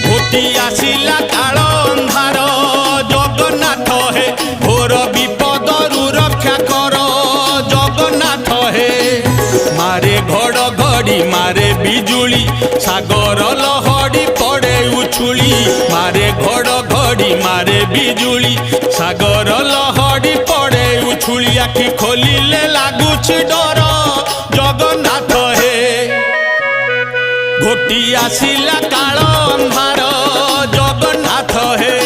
घोटी आसिला काल अंधार जगन्नाथ हे घोर विपदरु रक्षा कर जगन्नाथ हे। मारे घड़घड़ी मारे बिजुली सागर लहड़ी पड़े उछुली। मारे घड़घड़ी मारे बिजुली सागर लहड़ी पड़े उछुली। आखि खोलिले लागुछि डर जगन्नाथ हे। घोटी आसिला काल अंधार जगन्नाथ हे।